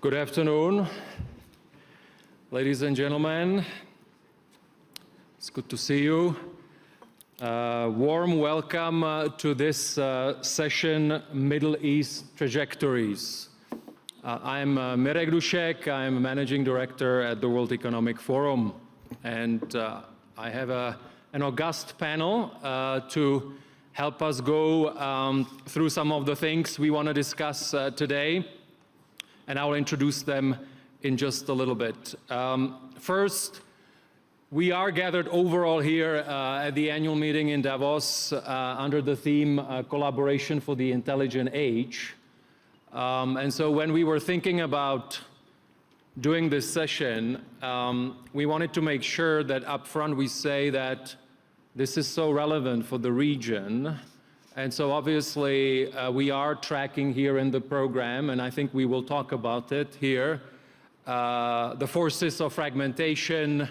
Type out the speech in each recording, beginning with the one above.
Good afternoon, ladies and gentlemen. It's good to see you. Warm welcome to this session, Middle East Trajectories. I'm Mirek Dušek. I'm Managing Director at the World Economic Forum. And I have an august panel to help us go through some of the things we want to discuss today. And I will introduce them in just a little bit. First, we are gathered overall here at the annual meeting in Davos under the theme Collaboration for the Intelligent Age. And so when we were thinking about doing this session, we wanted to make sure that up front we say that this is so relevant for the region. And so obviously we are tracking here in the program, and I think we will talk about it here, the forces of fragmentation,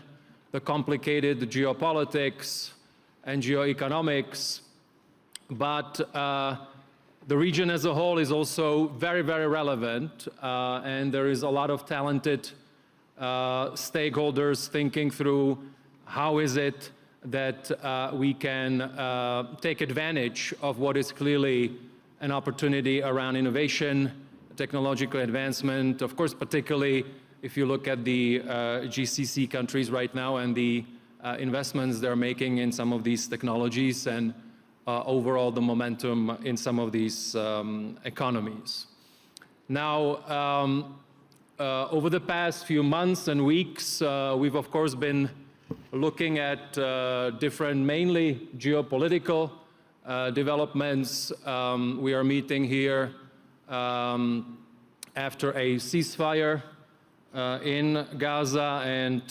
the complicated geopolitics and geoeconomics. But the region as a whole is also very, very relevant, and there is a lot of talented stakeholders thinking through how is it that we can take advantage of what is clearly an opportunity around innovation, technological advancement, of course, particularly if you look at the GCC countries right now and the investments they're making in some of these technologies and overall the momentum in some of these economies. Now, over the past few months and weeks, we've of course been looking at different, mainly geopolitical developments. We are meeting here after a ceasefire in Gaza and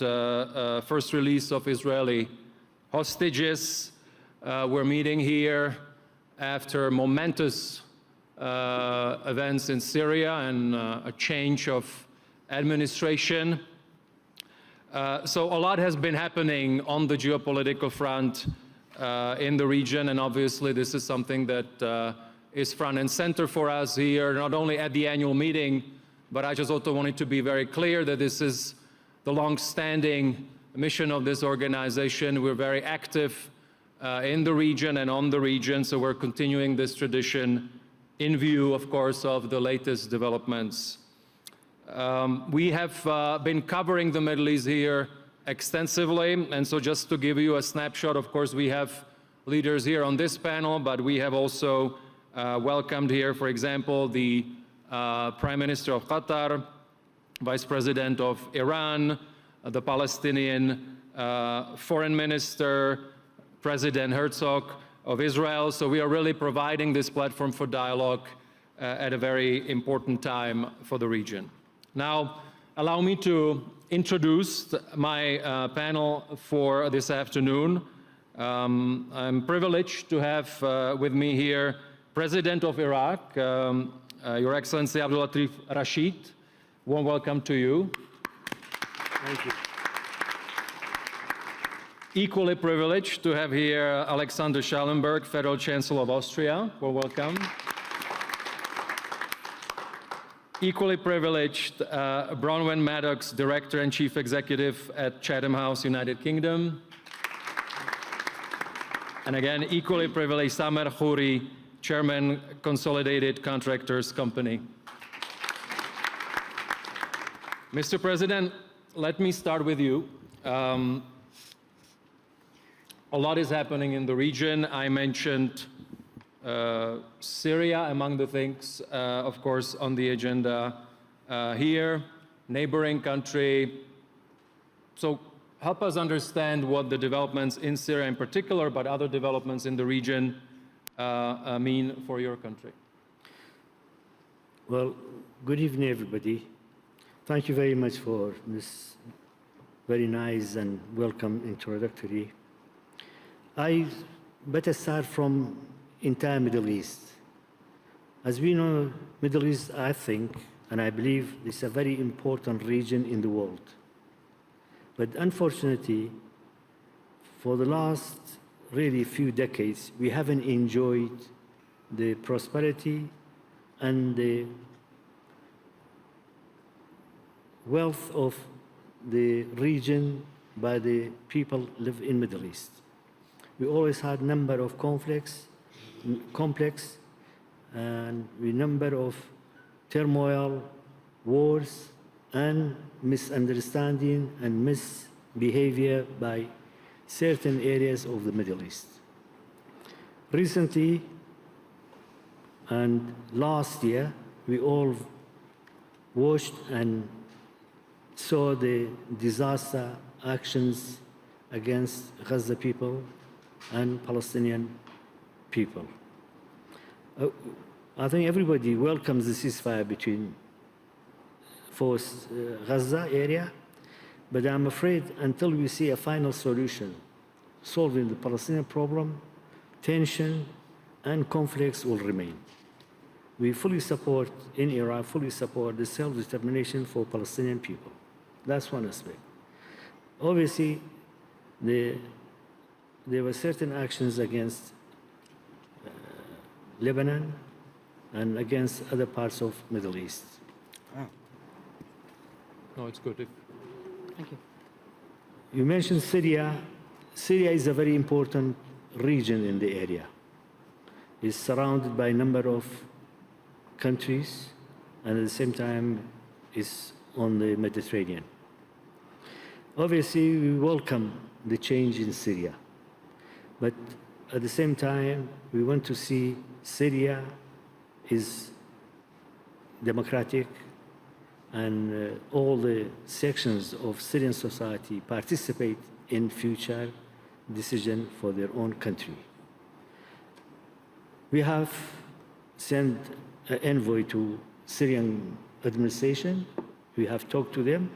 first release of Israeli hostages. We're meeting here after momentous events in Syria and a change of administration. So a lot has been happening on the geopolitical front in the region, and obviously this is something that is front and center for us here, not only at the annual meeting, but I just also wanted to be very clear that this is the long-standing mission of this organization. We're very active in the region and on the region, so we're continuing this tradition in view, of course, of the latest developments. We have been covering the Middle East here extensively, and so just to give you a snapshot, of course, we have leaders here on this panel, but we have also welcomed here, for example, the Prime Minister of Qatar, Vice President of Iran, the Palestinian Foreign Minister, President Herzog of Israel. So we are really providing this platform for dialogue at a very important time for the region. Now, allow me to introduce my panel for this afternoon. I'm privileged to have with me here President of Iraq, Your Excellency Abdulatif Rashid. Warm welcome to you. Thank you. Equally privileged to have here Alexander Schallenberg, Federal Chancellor of Austria. Warm welcome. Equally privileged, Bronwen Maddox, Director and Chief Executive at Chatham House, United Kingdom. And again, equally privileged, Khoury, Chairman, Consolidated Contractors Company. Mr. President, let me start with you. A lot is happening in the region. I mentioned Syria among the things, of course, on the agenda here, neighboring country. So help us understand what the developments in Syria in particular, but other developments in the region mean for your country. Well, good evening, everybody. Thank you very much for this very nice and welcome introductory. I better start from entire Middle East. As we know, Middle East, I think, and I believe, is a very important region in the world. But unfortunately, for the last really few decades, we haven't enjoyed the prosperity and the wealth of the region by the people live in Middle East. We always had number of conflicts, complex, and a number of turmoil, wars, and misunderstanding and misbehavior by certain areas of the Middle East. Recently, and last year, we all watched and saw the disaster actions against Gaza people and Palestinian people. I think everybody welcomes the ceasefire between Gaza area, but I'm afraid until we see a final solution solving the Palestinian problem, tension and conflicts will remain. We fully support, in Iraq, fully support the self-determination for Palestinian people. That's one aspect. Obviously, there were certain actions against Lebanon and against other parts of Middle East. No, it's good. Thank you. You mentioned Syria. Syria is a very important region in the area. It's surrounded by a number of countries, and at the same time is on the Mediterranean. Obviously, we welcome the change in Syria, but at the same time, we want to see Syria is democratic and all the sections of Syrian society participate in future decision for their own country. We have sent an envoy to Syrian administration. We have talked to them.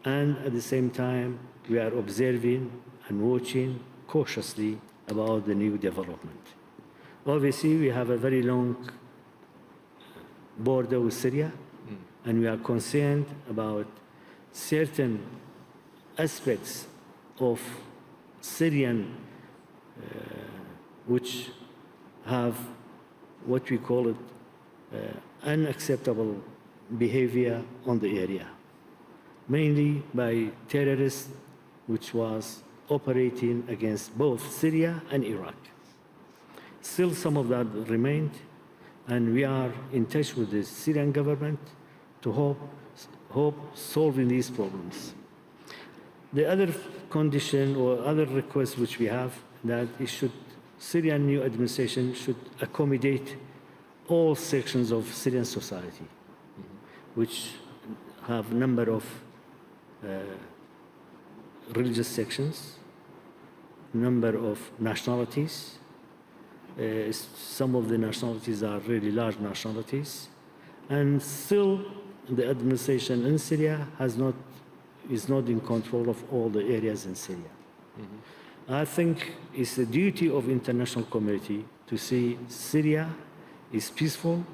And at the same time, we are observing and watching cautiously about the new development. Obviously, we have a very long border with Syria, and we are concerned about certain aspects of Syrian which have what we call it unacceptable behavior on the area, mainly by terrorists which was operating against both Syria and Iraq. Still some of that remained, and we are in touch with the Syrian government to hope solving these problems. The other condition or other request which we have that Syrian new administration should accommodate all sections of Syrian society, which have a number of religious sections, number of nationalities. Some of the nationalities are really large nationalities, and still the administration in Syria is not in control of all the areas in Syria. I think it's the duty of international community to see Syria is peaceful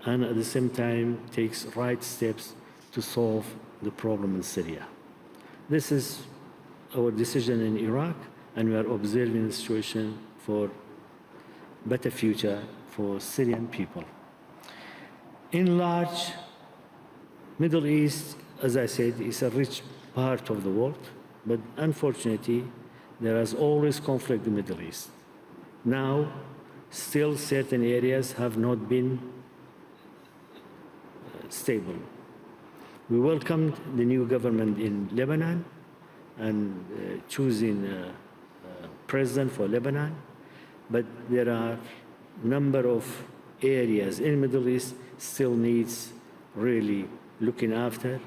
and at the same time takes right steps to solve the problem in Syria. This is our decision in Iraq, and we are observing the situation for better future for Syrian people. In large, Middle East, as I said, is a rich part of the world, but unfortunately, there is always conflict in the Middle East. Now, still certain areas have not been stable. We welcomed the new government in Lebanon and choosing a president for Lebanon, but there are a number of areas in the Middle East still needs really looking after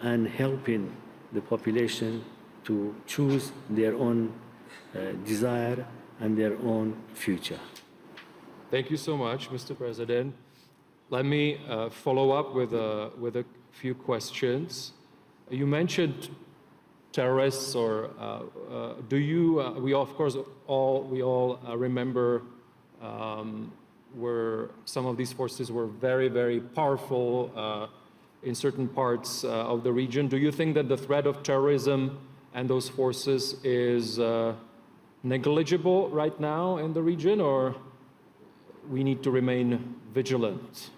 and helping the population to choose their own desire and their own future. Thank you so much, Mr. President. Let me follow up with a few questions. You mentioned terrorists, or do you? We of course all remember where some of these forces were very, very powerful in certain parts of the region. Do you think that the threat of terrorism and those forces is negligible right now in the region, or we need to remain vigilant?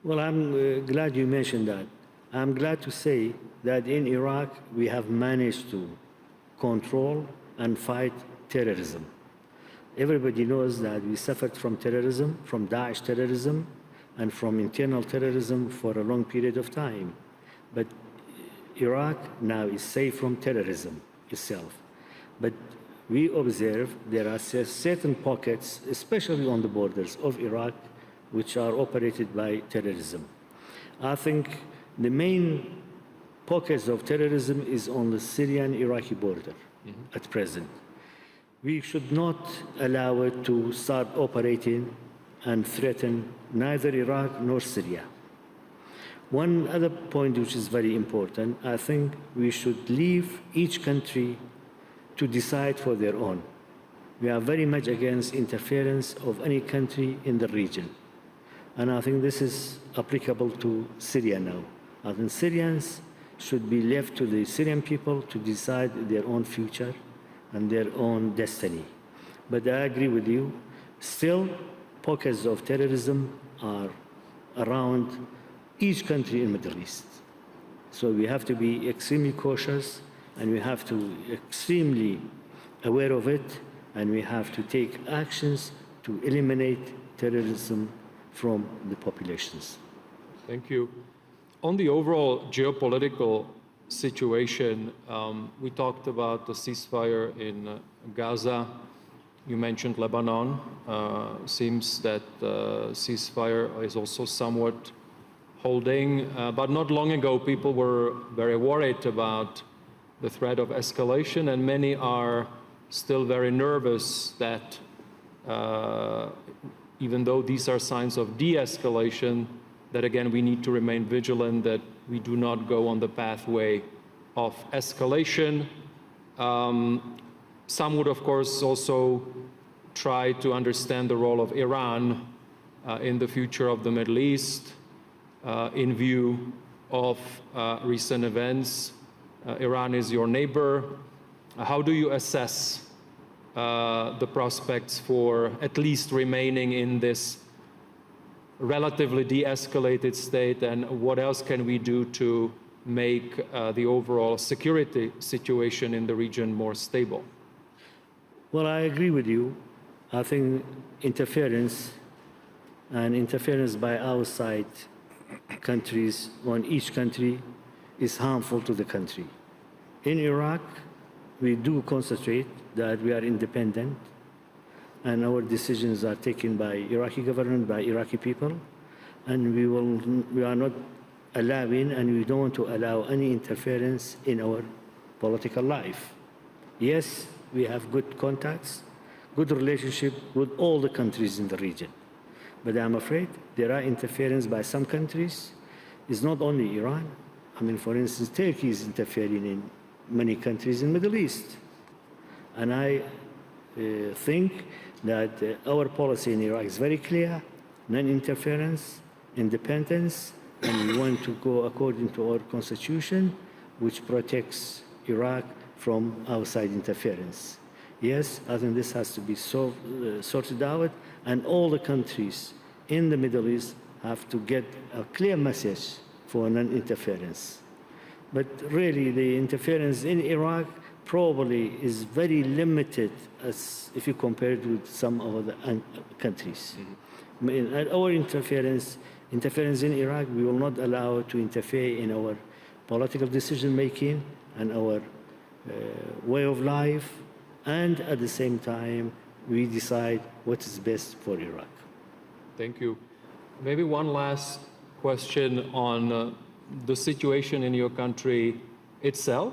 Well, I'm glad you mentioned that. I'm glad to say that in Iraq, we have managed to control and fight terrorism. Everybody knows that we suffered from terrorism, from Daesh terrorism, and from internal terrorism for a long period of time. But Iraq now is safe from terrorism itself. But we observe there are certain pockets, especially on the borders of Iraq, which are operated by terrorism. I think the main pockets of terrorism is on the Syrian-Iraqi border at present. We should not allow it to start operating and threaten neither Iraq nor Syria. One other point which is very important, I think we should leave each country to decide for their own. We are very much against interference of any country in the region. And I think this is applicable to Syria now. I think Syrians should be left to the Syrian people to decide their own future and their own destiny. But I agree with you, still pockets of terrorism are around each country in the Middle East. So we have to be extremely cautious, and we have to be extremely aware of it, and we have to take actions to eliminate terrorism from the populations. Thank you. On the overall geopolitical situation, we talked about the ceasefire in Gaza. You mentioned Lebanon. Seems that ceasefire is also somewhat holding, but not long ago people were very worried about the threat of escalation, and many are still very nervous that even though these are signs of de-escalation, that again we need to remain vigilant that we do not go on the pathway of escalation. Some would of course also try to understand the role of Iran in the future of the Middle East in view of recent events. Iran is your neighbor. How do you assess the prospects for at least remaining in this relatively de-escalated state, and what else can we do to make the overall security situation in the region more stable? Well, I agree with you. I think interference by outside countries on each country is harmful to the country. In Iraq, we do concentrate that we are independent, and our decisions are taken by Iraqi government, by Iraqi people, and we are not allowing, and we don't want to allow any interference in our political life. Yes, we have good contacts, good relationship with all the countries in the region, but I'm afraid there are interference by some countries. It's not only Iran. I mean, for instance, Turkey is interfering in many countries in the Middle East. And I think that our policy in Iraq is very clear: non-interference, independence, and we want to go according to our constitution, which protects Iraq from outside interference. Yes, I think this has to be sorted out, and all the countries in the Middle East have to get a clear message for non-interference. But really, the interference in Iraq probably is very limited as if you compare it with some other countries. Our interference in Iraq, we will not allow to interfere in our political decision-making and our way of life, and at the same time, we decide what is best for Iraq. Thank you. Maybe one last question on the situation in your country itself.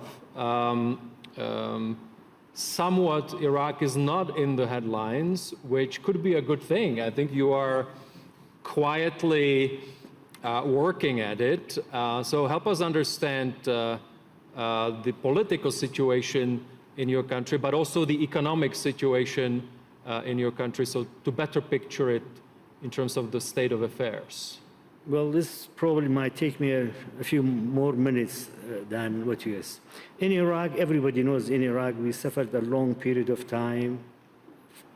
Somewhat Iraq is not in the headlines, which could be a good thing. I think you are quietly working at it. So help us understand the political situation in your country, but also the economic situation in your country, so to better picture it in terms of the state of affairs. Well, this probably might take me a few more minutes than what you asked. In Iraq, everybody knows in Iraq we suffered a long period of time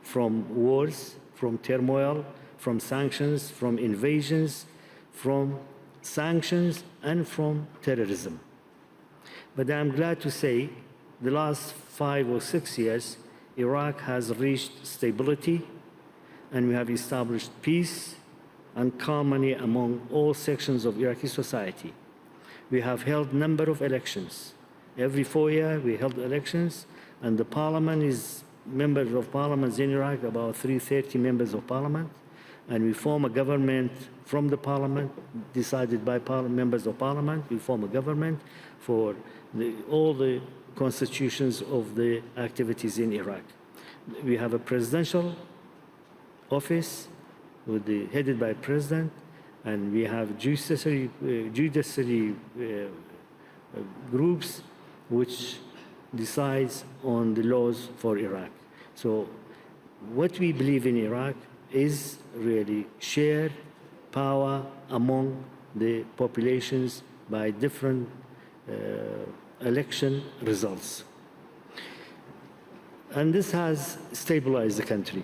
from wars, from turmoil, from sanctions, from invasions, from sanctions and from terrorism. But I'm glad to say the last 5 or 6 years, Iraq has reached stability, and we have established peace and harmony among all sections of Iraqi society. We have held a number of elections. Every 4 years, we held elections, and the parliament is members of parliament in Iraq, about 330 members of parliament, and we form a government from the parliament, decided by members of parliament. We form a government for all the constitutions of the activities in Iraq. We have a presidential office headed by president, and we have judiciary groups which decides on the laws for Iraq. So what we believe in Iraq is really shared power among the populations by different election results. And this has stabilized the country.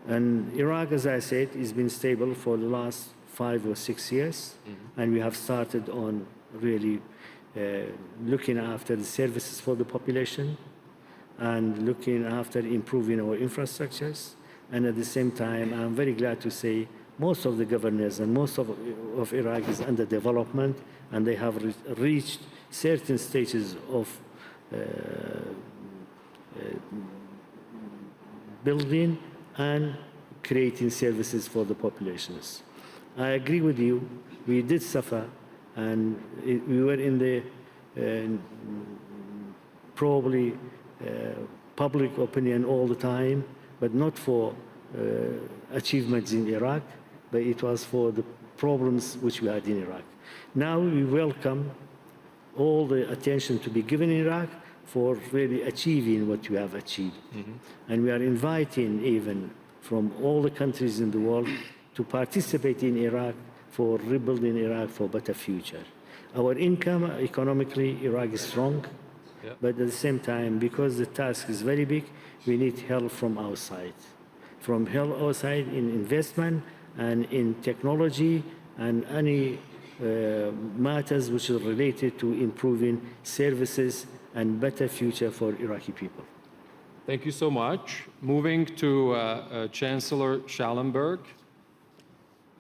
And Iraq, as I said, has been stable for the last 5 or 6 years. And we have started on really looking after the services for the population and looking after improving our infrastructures. And at the same time, I'm very glad to say most of the governors and most of Iraq is under development, and they have reached certain stages of building and creating services for the populations. I agree with you, we did suffer, and we were in the probably public opinion all the time, but not for achievements in Iraq, but it was for the problems which we had in Iraq. Now we welcome all the attention to be given in Iraq for really achieving what we have achieved. And we are inviting even from all the countries in the world to participate in Iraq for rebuilding Iraq for a better future. Our income, economically, Iraq is strong, but at the same time, because the task is very big, we need help from outside. From help outside in investment and in technology and any matters which are related to improving services and better future for Iraqi people. Thank you so much. Moving to Chancellor Schallenberg,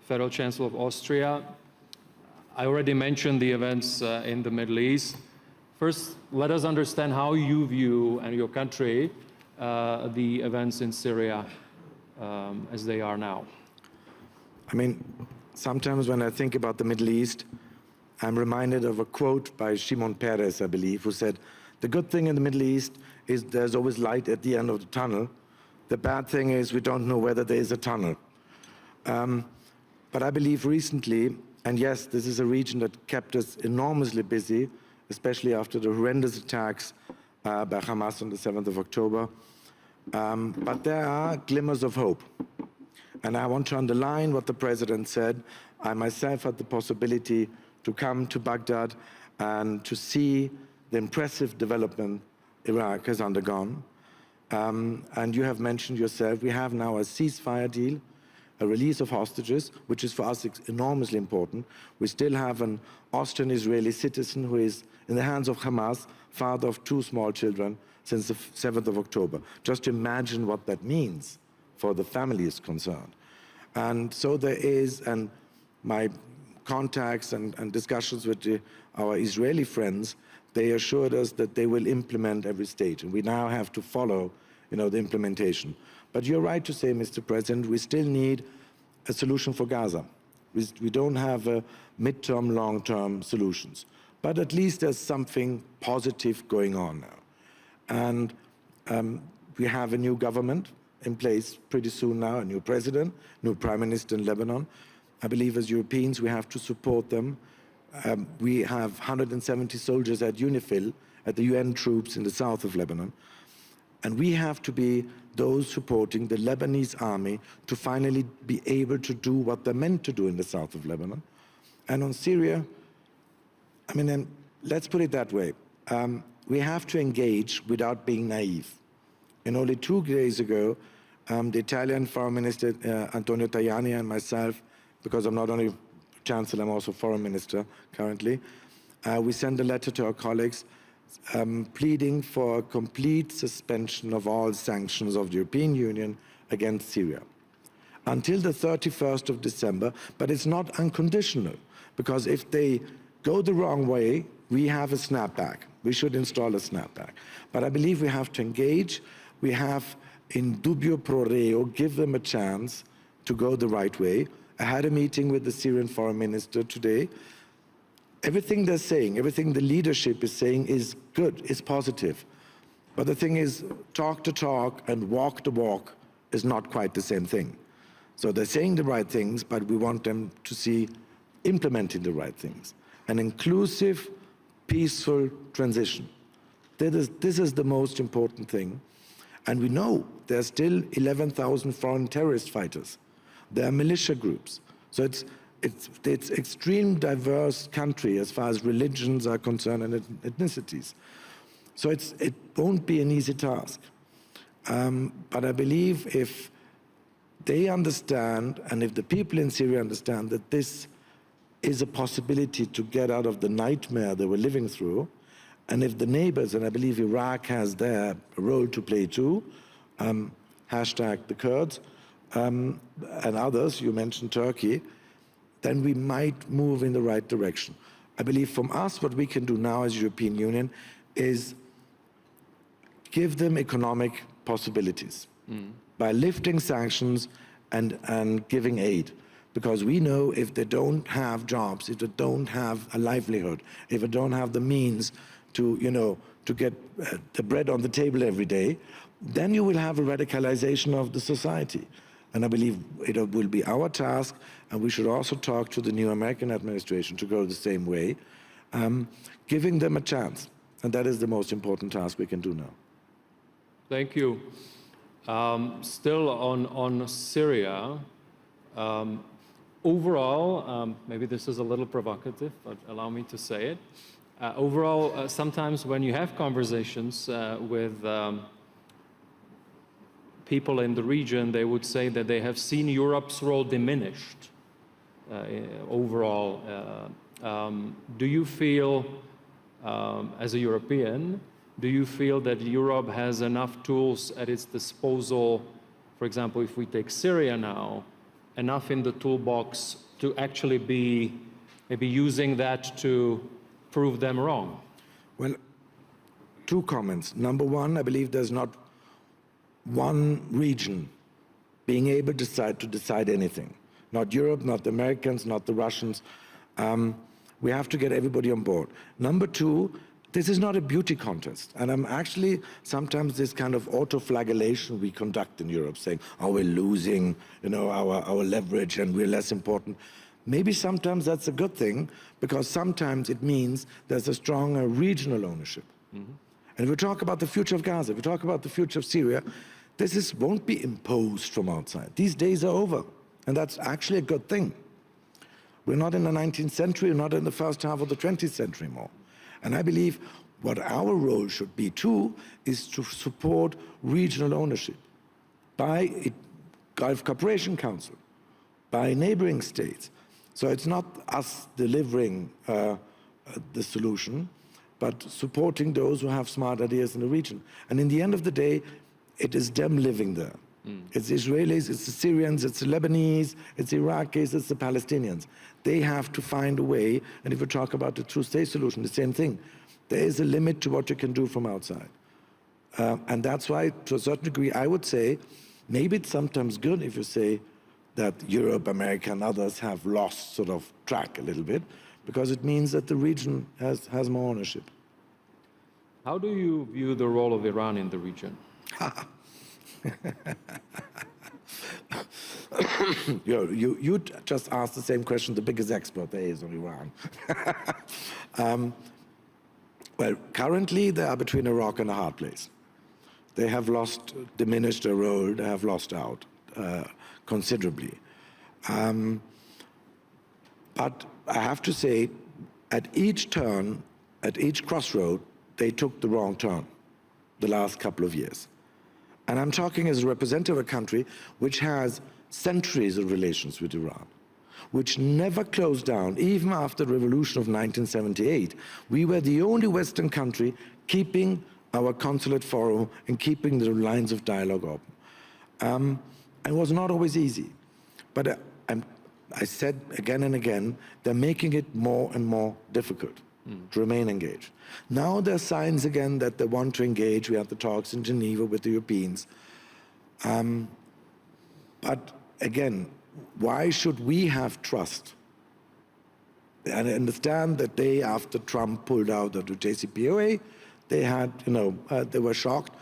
Federal Chancellor of Austria. I already mentioned the events in the Middle East. First, let us understand how you view, and your country, the events in Syria as they are now. I mean, sometimes when I think about the Middle East, I'm reminded of a quote by Shimon Peres, I believe, who said, "The good thing in the Middle East is there's always light at the end of the tunnel. The bad thing is we don't know whether there is a tunnel." But I believe recently, and yes, this is a region that kept us enormously busy, especially after the horrendous attacks by Hamas on the 7th of October. But there are glimmers of hope. And I want to underline what the President said. I myself had the possibility to come to Baghdad and to see the impressive development Iraq has undergone. And you have mentioned yourself, we have now a ceasefire deal, a release of hostages, which is for us enormously important. We still have an Austrian-Israeli citizen who is in the hands of Hamas, father of 2 small children, since the 7th of October. Just imagine what that means for the families concerned. And so there is, and my contacts and discussions with our Israeli friends, they assured us that they will implement every stage, and we now have to follow, the implementation. But you're right to say, Mr. President, we still need a solution for Gaza. We don't have midterm, long-term solutions. But at least there's something positive going on now. And we have a new government in place pretty soon now, a new president, new prime minister in Lebanon. I believe as Europeans we have to support them. We have 170 soldiers at UNIFIL, at the UN troops in the south of Lebanon. And we have to be those supporting the Lebanese army to finally be able to do what they're meant to do in the south of Lebanon. And on Syria, and let's put it that way. We have to engage without being naive. And only 2 days ago, the Italian Foreign Minister Antonio Tajani and myself, because I'm not only Chancellor, I'm also Foreign Minister currently. We sent a letter to our colleagues pleading for a complete suspension of all sanctions of the European Union against Syria until the 31st of December, but it's not unconditional, because if they go the wrong way, we have a snapback. We should install a snapback. But I believe we have to engage. We have, in dubio pro reo, give them a chance to go the right way. I had a meeting with the Syrian foreign minister today. Everything they're saying, everything the leadership is saying is good, is positive. But the thing is, talk the talk and walk the walk is not quite the same thing. So they're saying the right things, but we want them to see implementing the right things. An inclusive, peaceful transition. This is the most important thing. And we know there are still 11,000 foreign terrorist fighters. There are militia groups. So it's extreme diverse country as far as religions are concerned and ethnicities. So it won't be an easy task. But I believe if they understand, and if the people in Syria understand that this is a possibility to get out of the nightmare they were living through, and if the neighbors, and I believe Iraq has their role to play too, hashtag the Kurds, and others, you mentioned Turkey, then we might move in the right direction. I believe from us, what we can do now as European Union is give them economic possibilities by lifting sanctions and giving aid. Because we know if they don't have jobs, if they don't have a livelihood, if they don't have the means to, to get the bread on the table every day, then you will have a radicalization of the society. And I believe it will be our task, and we should also talk to the new American administration to go the same way, giving them a chance. And that is the most important task we can do now. Thank you. Still on Syria, overall, maybe this is a little provocative, but allow me to say it. Overall, sometimes when you have conversations with people in the region, they would say that they have seen Europe's role diminished overall. Do you feel, as a European, do you feel that Europe has enough tools at its disposal, for example, if we take Syria now, enough in the toolbox to actually be maybe using that to prove them wrong? Well, two comments. Number one, I believe there's not one region being able to decide anything. Not Europe, not the Americans, not the Russians. We have to get everybody on board. Number two, this is not a beauty contest. And I'm actually, sometimes this kind of auto-flagellation we conduct in Europe, saying, oh, we're losing, our leverage and we're less important. Maybe sometimes that's a good thing, because sometimes it means there's a stronger regional ownership. Mm-hmm. And if we talk about the future of Gaza, if we talk about the future of Syria, this won't be imposed from outside. These days are over, and that's actually a good thing. We're not in the 19th century, we're not in the first half of the 20th century more. And I believe what our role should be too is to support regional ownership by Gulf Cooperation Council, by neighboring states. So it's not us delivering the solution, but supporting those who have smart ideas in the region. And in the end of the day, it is them living there. It's Israelis, it's the Syrians, it's the Lebanese, it's the Iraqis, it's the Palestinians. They have to find a way, and if we talk about the two-state solution, the same thing. There is a limit to what you can do from outside. And that's why, to a certain degree, I would say, maybe it's sometimes good if you say that Europe, America, and others have lost sort of track a little bit, because it means that the region has more ownership. How do you view the role of Iran in the region? You just asked the same question the biggest expert there is on Iran. Well, currently they are between a rock and a hard place. They have diminished their role, they have lost out considerably. But I have to say, at each turn, at each crossroad, they took the wrong turn the last couple of years. And I'm talking as a representative of a country which has centuries of relations with Iran. which never closed down, even after the revolution of 1978. We were the only Western country keeping our consulate forum and keeping the lines of dialogue open. It was not always easy, but I said again and again, they're making it more and more difficult to remain engaged. Now there are signs again that they want to engage. We had the talks in Geneva with the Europeans. But again, why should we have trust? And I understand that they, after Trump pulled out of the JCPOA, they had, they were shocked.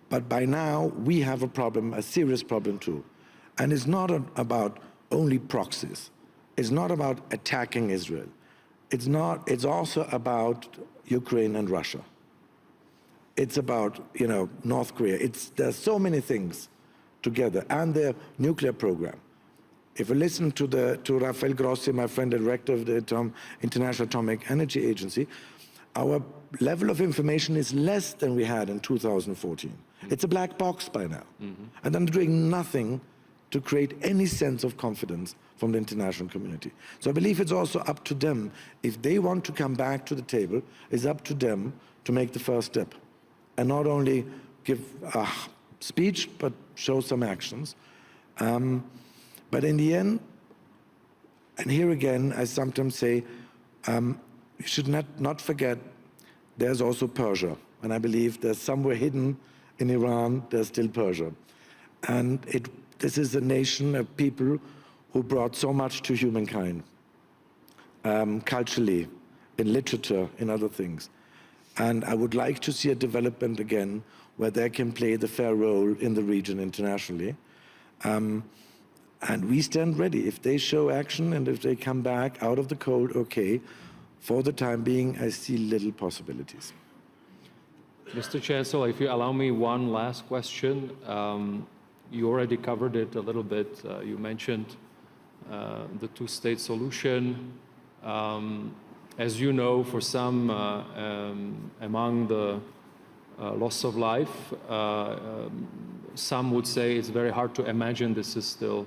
But by now, we have a problem, a serious problem too. And it's not about only proxies. It's not about attacking Israel. It's also about Ukraine and Russia. It's about, North Korea. There's so many things together, and their nuclear program. If you listen to Rafael Grossi, my friend, the director of the International Atomic Energy Agency, our level of information is less than we had in 2014. It's a black box by now. And they're doing nothing to create any sense of confidence from the international community. So I believe it's also up to them. If they want to come back to the table, it's up to them to make the first step and not only give a speech, but show some actions. But in the end, and here again, I sometimes say, you should not forget there's also Persia. And I believe there's somewhere hidden in Iran, there's still Persia. And this is a nation of people who brought so much to humankind, culturally, in literature, in other things. And I would like to see a development again where they can play the fair role in the region internationally. And we stand ready. If they show action and if they come back out of the cold, okay. For the time being, I see little possibilities. Mr. Chancellor, if you allow me one last question. You already covered it a little bit. You mentioned the two-state solution. As you know, for some among the loss of life, some would say it's very hard to imagine this is still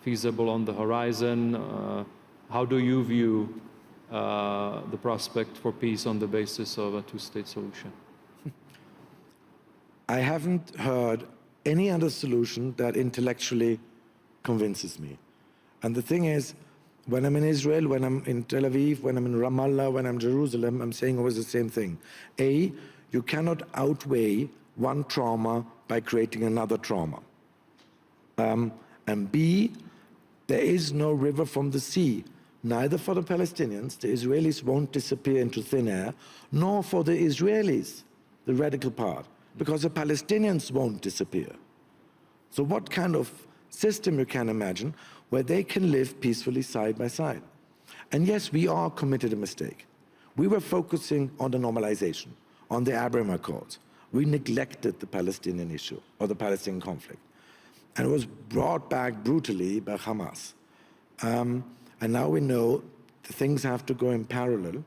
feasible on the horizon. How do you view the prospect for peace on the basis of a two-state solution? I haven't heard any other solution that intellectually convinces me. And the thing is, when I'm in Israel, when I'm in Tel Aviv, when I'm in Ramallah, when I'm in Jerusalem, I'm saying always the same thing. A, you cannot outweigh one trauma by creating another trauma. And B, there is no river from the sea, neither for the Palestinians. The Israelis won't disappear into thin air, nor for the Israelis, the radical part, because the Palestinians won't disappear. So what kind of system you can imagine where they can live peacefully side by side? And yes, we are committed a mistake. We were focusing on the normalization, on the Abraham Accords. We neglected the Palestinian issue or the Palestinian conflict. And it was brought back brutally by Hamas. And now we know the things have to go in parallel.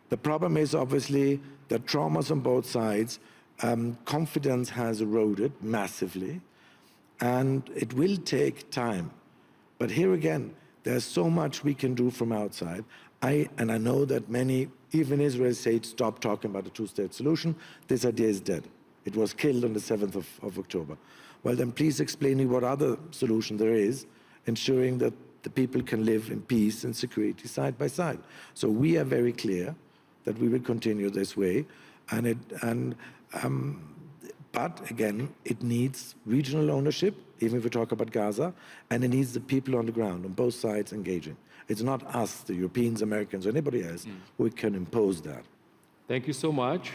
The problem is obviously that traumas on both sides, confidence has eroded massively, and it will take time. But here again, there's so much we can do from outside. And I know that many, even Israel, say stop talking about a two-state solution. This idea is dead. It was killed on the 7th of October. Well, then please explain me what other solution there is, ensuring that the people can live in peace and security side by side. So we are very clear that we will continue this way. But again, it needs regional ownership, even if we talk about Gaza, and it needs the people on the ground, on both sides, engaging. It's not us, the Europeans, Americans, or anybody else, who can impose that. Thank you so much.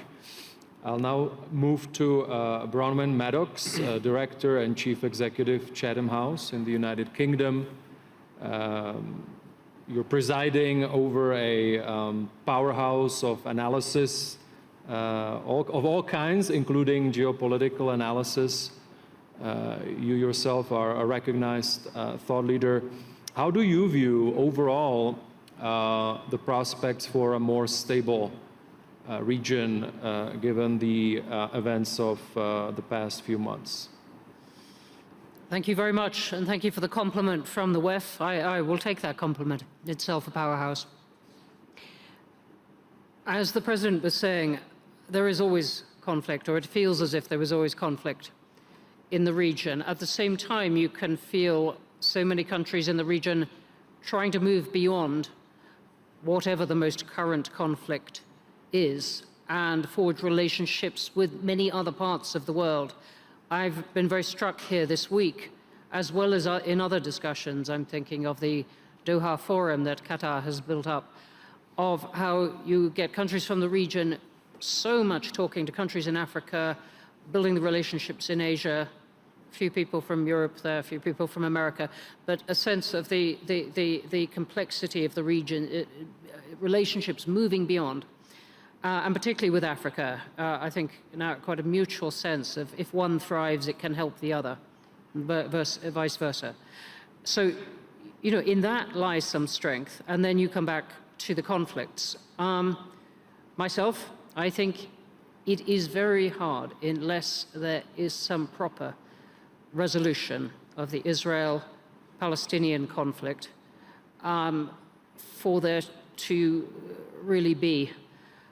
I'll now move to Bronwen Maddox, Director and Chief Executive, Chatham House in the United Kingdom. You're presiding over a powerhouse of analysis of all kinds, including geopolitical analysis. You yourself are a recognized thought leader. How do you view overall the prospects for a more stable region given the events of the past few months? Thank you very much, and thank you for the compliment from the WEF. I will take that compliment. Itself a powerhouse. As the President was saying, there is always conflict, or it feels as if there is always conflict in the region. At the same time, you can feel so many countries in the region trying to move beyond whatever the most current conflict is and forge relationships with many other parts of the world. I've been very struck here this week, as well as in other discussions. I'm thinking of the Doha Forum that Qatar has built up, of how you get countries from the region so much talking to countries in Africa, building the relationships in Asia, a few people from Europe there, a few people from America, but a sense of the complexity of the region, relationships moving beyond. And particularly with Africa, I think now quite a mutual sense of if one thrives, it can help the other, vice versa. So, you know, in that lies some strength. And then you come back to the conflicts. Myself, I think it is very hard unless there is some proper resolution of the Israel-Palestinian conflict for there to really be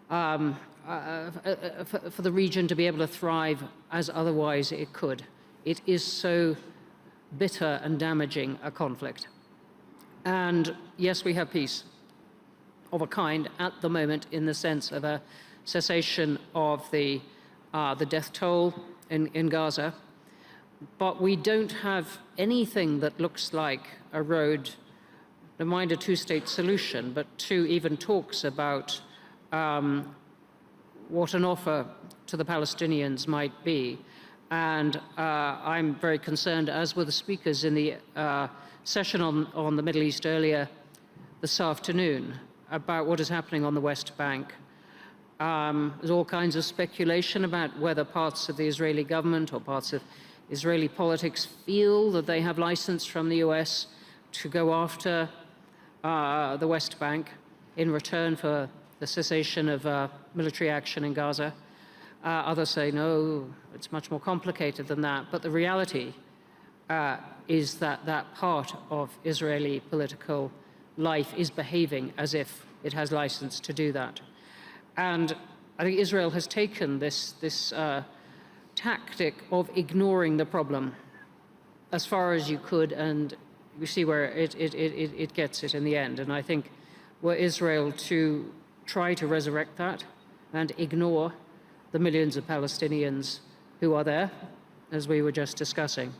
for the region to be able to thrive as otherwise it could. It is so bitter and damaging a conflict. And yes, we have peace of a kind at the moment in the sense of a cessation of the death toll in Gaza, but we don't have anything that looks like a road, never mind a two-state solution, but to even talks about what an offer to the Palestinians might be. And I'm very concerned, as were the speakers in the session on the Middle East earlier this afternoon, about what is happening on the West Bank. There's all kinds of speculation about whether parts of the Israeli government or parts of Israeli politics feel that they have license from the US to go after the West Bank in return for the cessation of military action in Gaza. Others say, no, it's much more complicated than that. But the reality is that that part of Israeli political life is behaving as if it has license to do that. And I think Israel has taken this tactic of ignoring the problem as far as you could, and you see where it gets it in the end. And I think were Israel to try to resurrect that and ignore the millions of Palestinians who are there, as we were just discussing,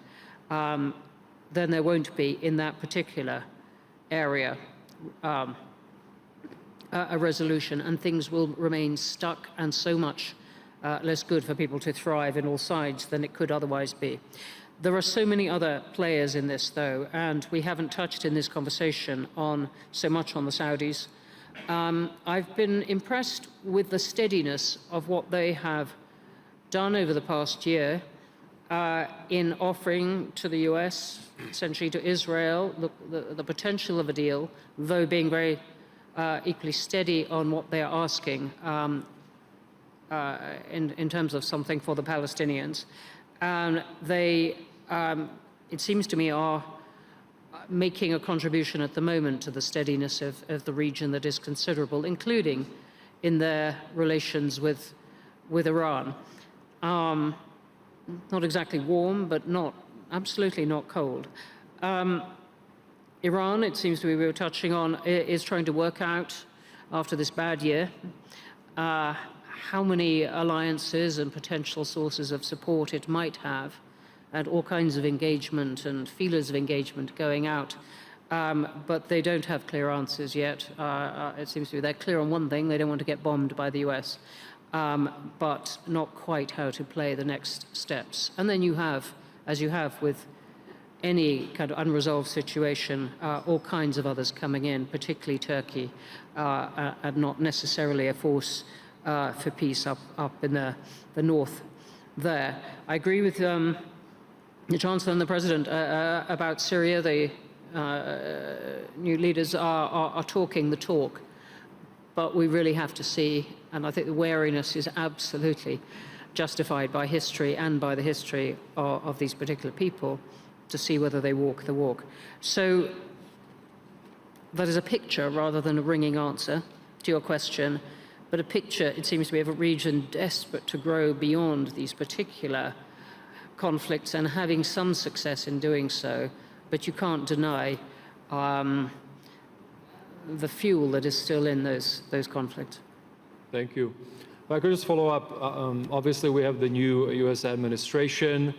then there won't be in that particular area a resolution, and things will remain stuck and so much less good for people to thrive in all sides than it could otherwise be. There are so many other players in this, though, and we haven't touched in this conversation on so much on the Saudis. I've been impressed with the steadiness of what they have done over the past year in offering to the US, essentially to Israel, the potential of a deal, though being very equally steady on what they are asking in terms of something for the Palestinians. They, it seems to me, are making a contribution at the moment to the steadiness of the region that is considerable, including in their relations with Iran. Not exactly warm, but absolutely not cold. Iran, it seems to me we were touching on, is trying to work out, after this bad year, how many alliances and potential sources of support it might have, and all kinds of engagement and feelers of engagement going out. But they don't have clear answers yet. It seems to me they're clear on one thing: they don't want to get bombed by the US, but not quite how to play the next steps. And then you have, as you have with any kind of unresolved situation, all kinds of others coming in, particularly Turkey, and not necessarily a force for peace up in the north there. I agree with the Chancellor and the President about Syria. The new leaders are talking the talk, but we really have to see, and I think the wariness is absolutely justified by history and by the history of these particular people, to see whether they walk the walk. So that is a picture rather than a ringing answer to your question, but a picture, it seems to me, of a region desperate to grow beyond these particular conflicts and having some success in doing so, but you can't deny the fuel that is still in those conflicts. Thank you. If I could just follow up, obviously we have the new US administration,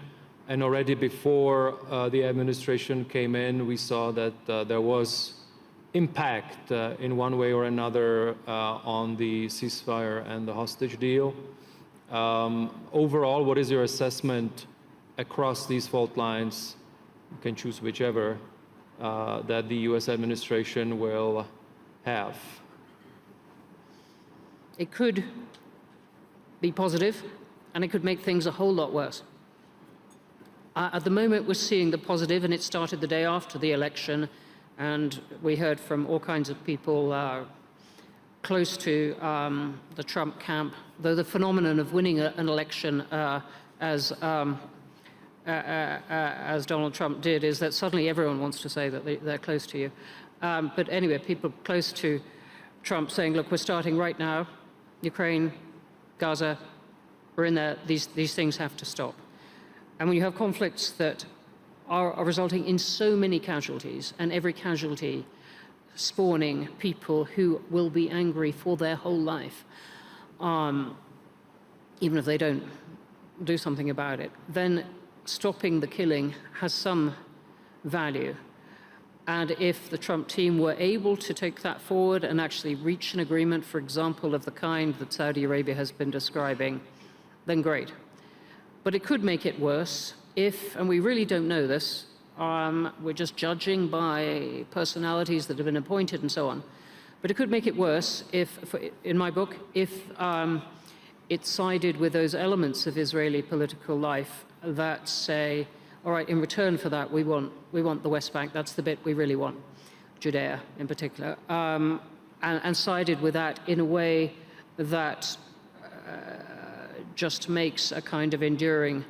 and already before the administration came in, we saw that there was impact in one way or another on the ceasefire and the hostage deal. Overall, what is your assessment across these fault lines? You can choose whichever, that the US administration will have. It could be positive, and it could make things a whole lot worse. At the moment, we're seeing the positive, and it started the day after the election, and we heard from all kinds of people close to the Trump camp, though the phenomenon of winning an election as Donald Trump did is that suddenly everyone wants to say that they're close to you. But anyway, people close to Trump saying, look, we're starting right now, Ukraine, Gaza, we're in there, these things have to stop. And when you have conflicts that are resulting in so many casualties, and every casualty spawning people who will be angry for their whole life, even if they don't do something about it, then stopping the killing has some value. And if the Trump team were able to take that forward and actually reach an agreement, for example, of the kind that Saudi Arabia has been describing, then great. But it could make it worse if, and we really don't know this, we're just judging by personalities that have been appointed and so on. But it could make it worse if, in my book, if it sided with those elements of Israeli political life that say, all right, in return for that, we want the West Bank. That's the bit we really want, Judea in particular, and sided with that in a way that just makes a kind of enduring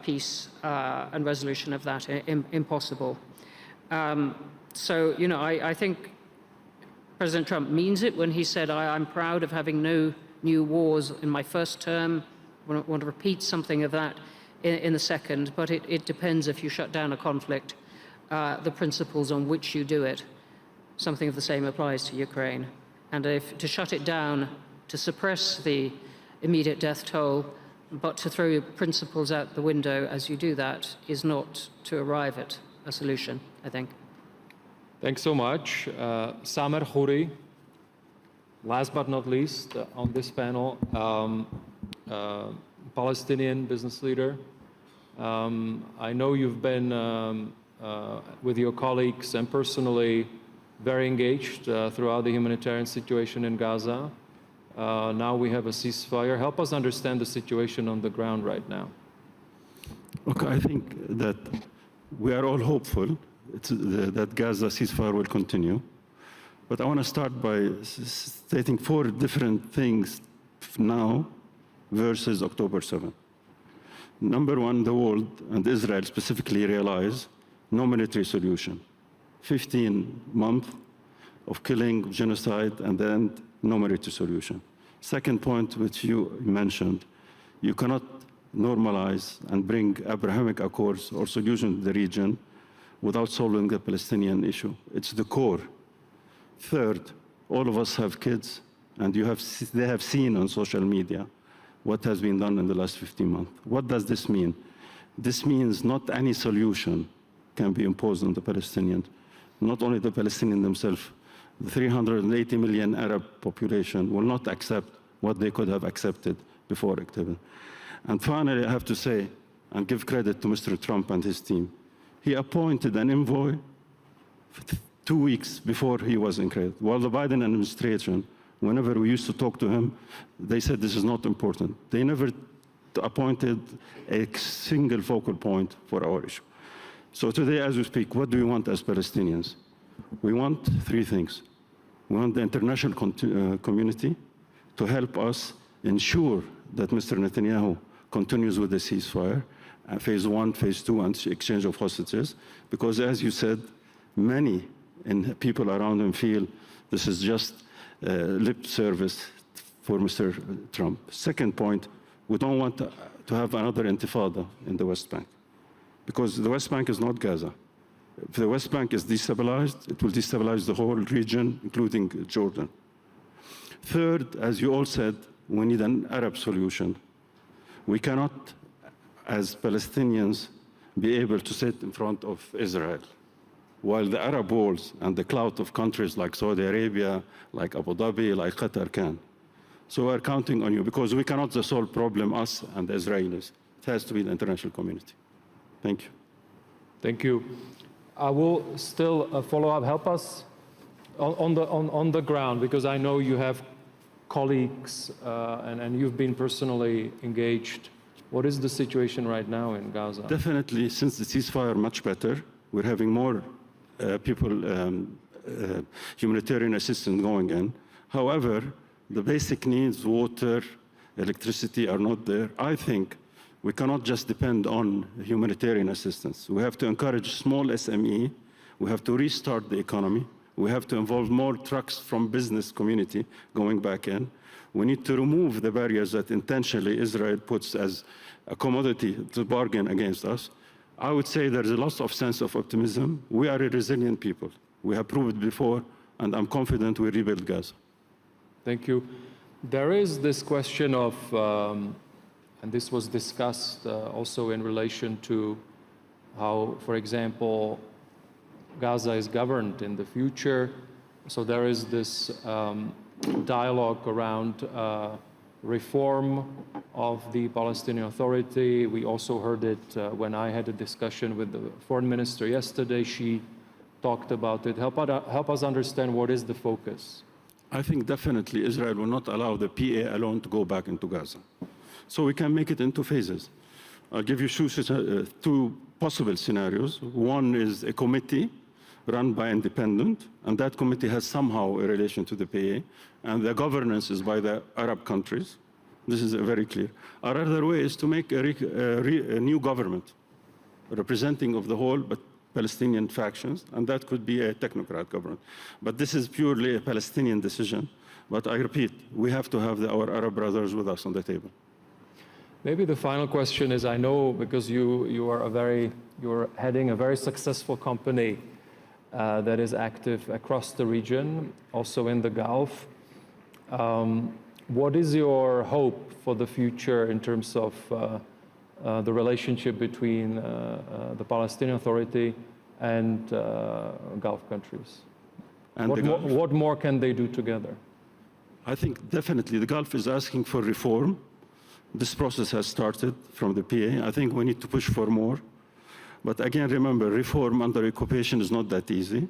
peace and resolution of that impossible. So, you know, I think President Trump means it when he said, I'm proud of having no new wars in my first term. I want to repeat something of that in the second, but it depends if you shut down a conflict, the principles on which you do it. Something of the same applies to Ukraine. And if to shut it down, to suppress the immediate death toll, but to throw your principles out the window as you do that is not to arrive at a solution, I think. Thanks so much. Samer Khoury, last but not least on this panel, Palestinian business leader. I know you've been with your colleagues and personally very engaged throughout the humanitarian situation in Gaza. Now we have a ceasefire. Help us understand the situation on the ground right now. Okay, I think that we are all hopeful that Gaza ceasefire will continue. But I want to start by stating 4 different things now versus October 7. Number 1, the world and Israel specifically realize no military solution. 15 months of killing, genocide, and then no military solution. Second point, which you mentioned, you cannot normalize and bring Abrahamic Accords or solution to the region without solving the Palestinian issue. It's the core. Third, all of us have kids, and they have seen on social media what has been done in the last 15 months. What does this mean? This means not any solution can be imposed on the Palestinians, not only the Palestinians themselves. The 380 million Arab population will not accept what they could have accepted before October. And finally, I have to say, and give credit to Mr. Trump and his team, he appointed an envoy 2 weeks before he was incredible. While the Biden administration, whenever we used to talk to him, they said this is not important. They never appointed a single focal point for our issue. So today, as we speak, what do we want as Palestinians? We want 3 things. We want the international community to help us ensure that Mr. Netanyahu continues with the ceasefire, phase 1, phase 2, and exchange of hostages, because as you said, many people around him feel this is just lip service for Mr. Trump. Second point, we don't want to have another intifada in the West Bank, because the West Bank is not Gaza. If the West Bank is destabilized, it will destabilize the whole region, including Jordan. Third, as you all said, we need an Arab solution. We cannot, as Palestinians, be able to sit in front of Israel, while the Arab world and the clout of countries like Saudi Arabia, like Abu Dhabi, like Qatar can. So we're counting on you, because we cannot solve the problem, us and the Israelis. It has to be the international community. Thank you. Thank you. I will still follow up. Help us on the ground, because I know you have colleagues and you've been personally engaged. What is the situation right now in Gaza? Definitely, since the ceasefire much better, we're having more humanitarian assistance going in. However, the basic needs, water, electricity, are not there. I think we cannot just depend on humanitarian assistance. We have to encourage small SME. We have to restart the economy. We have to involve more trucks from business community going back in. We need to remove the barriers that intentionally Israel puts as a commodity to bargain against us. I would say there is a lot of sense of optimism. We are a resilient people. We have proved before, and I'm confident we rebuild Gaza. Thank you. There is this question of, and this was discussed also in relation to how, for example, Gaza is governed in the future. So there is this dialogue around reform of the Palestinian Authority. We also heard it when I had a discussion with the foreign minister yesterday. She talked about it. Help us understand what is the focus. I think definitely Israel will not allow the PA alone to go back into Gaza. So we can make it into phases. I'll give you two possible scenarios. One is a committee run by independent, and that committee has somehow a relation to the PA, and the governance is by the Arab countries. This is very clear. Our other way is to make a new government representing of the whole but Palestinian factions, and that could be a technocrat government. But this is purely a Palestinian decision. But I repeat, we have to have our Arab brothers with us on the table. Maybe the final question is, I know because you're heading a very successful company that is active across the region, also in the Gulf. What is your hope for the future in terms of the relationship between the Palestinian Authority and Gulf countries? And what more can they do together? I think definitely the Gulf is asking for reform. This process has started from the PA. I think we need to push for more. But again, remember, reform under occupation is not that easy.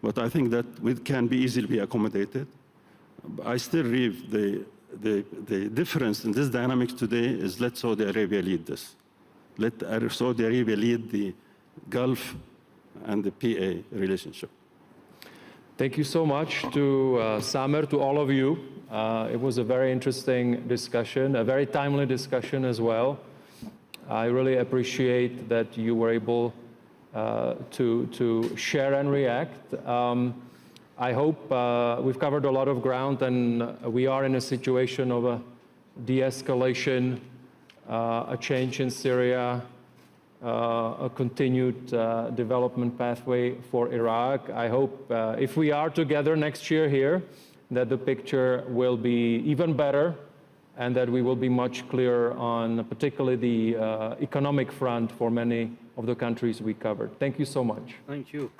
But I think that it can be easily accommodated. I still believe the difference in this dynamics today is let Saudi Arabia lead this. Let Saudi Arabia lead the Gulf and the PA relationship. Thank you so much to Samer, to all of you. It was a very interesting discussion, a very timely discussion as well. I really appreciate that you were able to share and react. I hope we've covered a lot of ground, and we are in a situation of a de-escalation, a change in Syria, a continued development pathway for Iraq. I hope if we are together next year here, that the picture will be even better, and that we will be much clearer on particularly the economic front for many of the countries we covered. Thank you so much. Thank you.